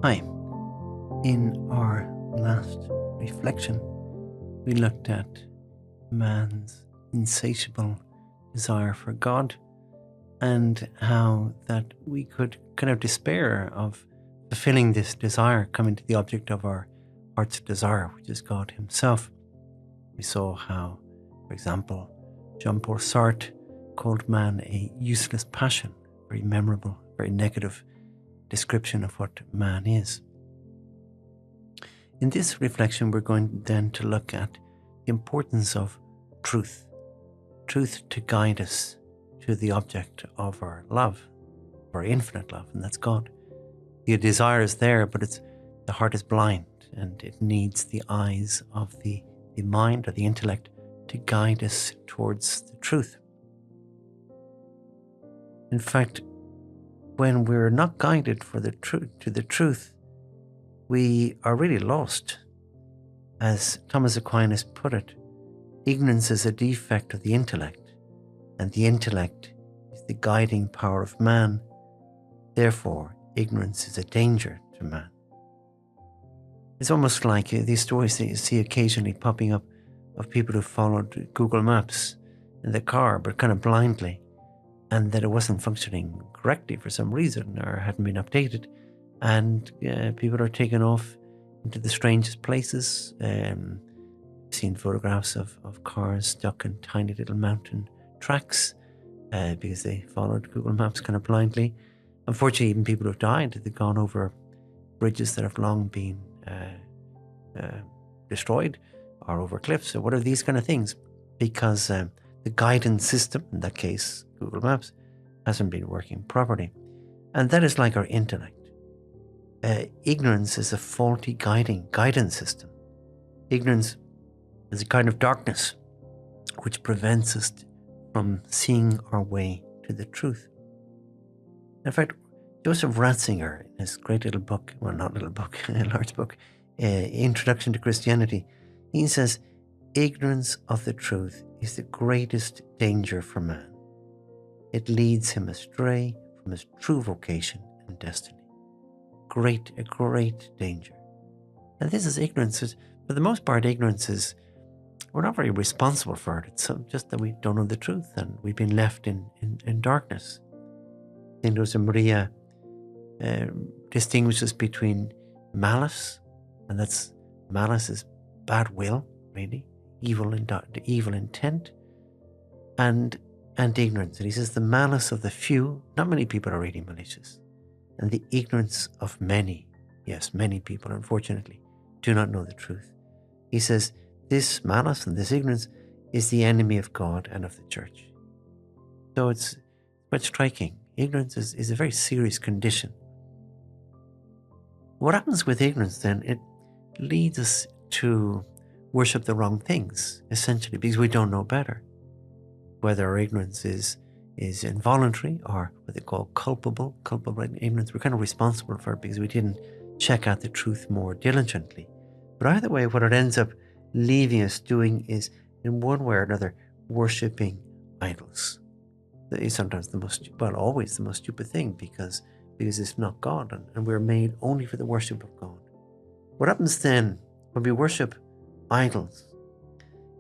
Hi. In our last reflection, we looked at man's insatiable desire for God and how that we could kind of despair of fulfilling this desire, coming to the object of our heart's desire, which is God Himself. We saw how, for example, Jean-Paul Sartre called man a useless passion, very memorable, very negative description of what man is. In this reflection, we're going then to look at the importance of truth to guide us to the object of our love, our infinite love, and that's God. The desire is there, but the heart is blind, and it needs the eyes of the mind or the intellect to guide us towards the truth. In fact, when we're not guided to the truth, we are really lost. As Thomas Aquinas put it, ignorance is a defect of the intellect, and the intellect is the guiding power of man. Therefore, ignorance is a danger to man. It's almost like these stories that you see occasionally popping up of people who followed Google Maps in the car, but kind of blindly, and that it wasn't functioning correctly for some reason or hadn't been updated. And people are taken off into the strangest places. I've seen photographs of cars stuck in tiny little mountain tracks because they followed Google Maps kind of blindly. Unfortunately, even people who've died, they've gone over bridges that have long been destroyed or over cliffs or what are these kind of things, because the guidance system, in that case Google Maps, hasn't been working properly. And that is like our intellect. Ignorance is a faulty guidance system. Ignorance is a kind of darkness which prevents us from seeing our way to the truth. In fact, Joseph Ratzinger, in his great little book, well, not little book, a large book, Introduction to Christianity, he says, ignorance of the truth is the greatest danger for man. It leads him astray from his true vocation and destiny. A great danger. And this is ignorance. For the most part, ignorance is, we're not very responsible for it. It's just that we don't know the truth and we've been left in darkness. St. Josemaria distinguishes between malice, and malice is bad will, really, evil intent, and ignorance. And he says the malice of the few, not many people are really malicious, and the ignorance of many, yes, many people, unfortunately, do not know the truth. He says this malice and this ignorance is the enemy of God and of the church. So it's quite striking. Ignorance is a very serious condition. What happens with ignorance then? It leads us to worship the wrong things, essentially, because we don't know better. Whether our ignorance is involuntary or what they call culpable ignorance, we're kind of responsible for it because we didn't check out the truth more diligently. But either way, what it ends up leaving us doing is, in one way or another, worshipping idols. That is sometimes always the most stupid thing because it's not God, and we're made only for the worship of God. What happens then when we worship idols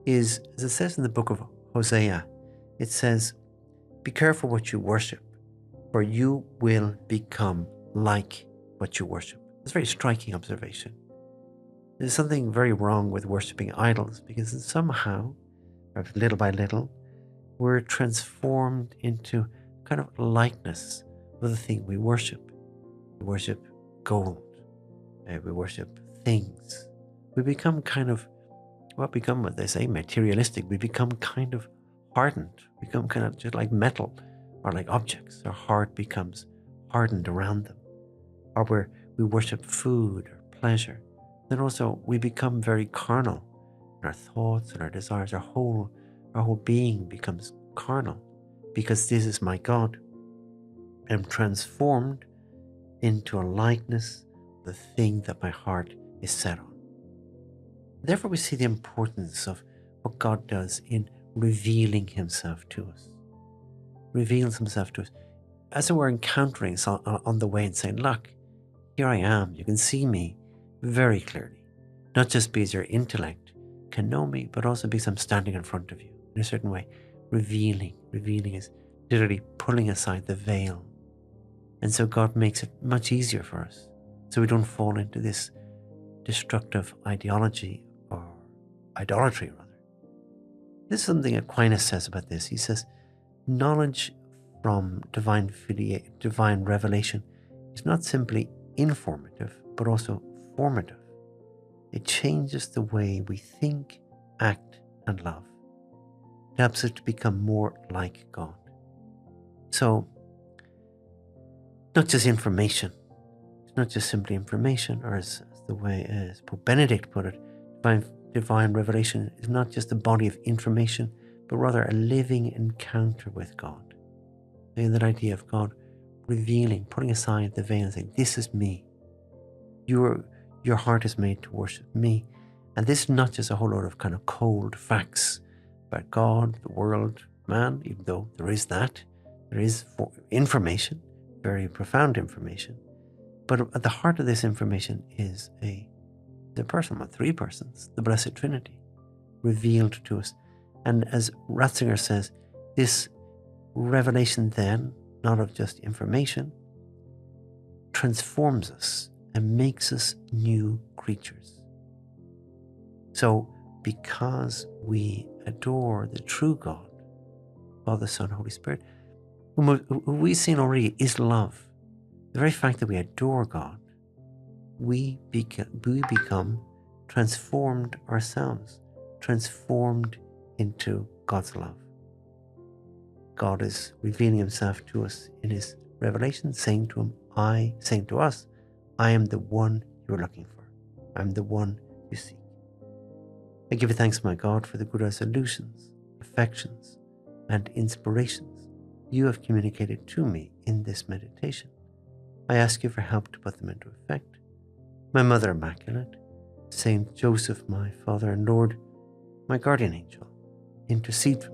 is, as it says in the book of Hosea, it says, be careful what you worship, for you will become like what you worship. It's a very striking observation. There's something very wrong with worshipping idols because somehow, or little by little, we're transformed into kind of likeness of the thing we worship. We worship gold. We worship things. We become what they say, materialistic. We become kind of hardened. We become kind of just like metal or like objects. Our heart becomes hardened around them. Or we worship food or pleasure. Then also we become very carnal in our thoughts and our desires. Our whole being becomes carnal because this is my God. I'm transformed into a likeness of the thing that my heart is set on. Therefore, we see the importance of what God does in revealing Himself to us. Reveals Himself to us. As it were, encountering us on the way and saying, look, Here I am. You can see me very clearly. Not just because your intellect can know me, but also because I'm standing in front of you in a certain way. Revealing is literally pulling aside the veil. And so God makes it much easier for us, so we don't fall into this destructive ideology or idolatry, rather. This is something Aquinas says about this. He says, knowledge from divine revelation is not simply informative, but also formative. It changes the way we think, act, and love. It helps us to become more like God. So, not just information. It's not just simply information, or as Pope Benedict put it, divine revelation is not just a body of information, but rather a living encounter with God. And that idea of God revealing, putting aside the veil and saying, this is me. Your heart is made to worship me. And this is not just a whole lot of kind of cold facts about God, the world, man, even though there is that. There is information, very profound information. But at the heart of this information is the person, or three persons, the Blessed Trinity, revealed to us. And as Ratzinger says, this revelation then, not of just information, transforms us and makes us new creatures. So, because we adore the true God, Father, Son, Holy Spirit, who we've seen already is love. The very fact that we adore God, we become transformed ourselves, transformed into God's love. God is revealing himself to us in his revelation, saying to us, I am the one you're looking for. I'm the one you seek. I give you thanks, my God, for the good resolutions, affections, and inspirations you have communicated to me in this meditation. I ask you for help to put them into effect. My Mother Immaculate, Saint Joseph, my Father and Lord, my guardian angel, intercede for me.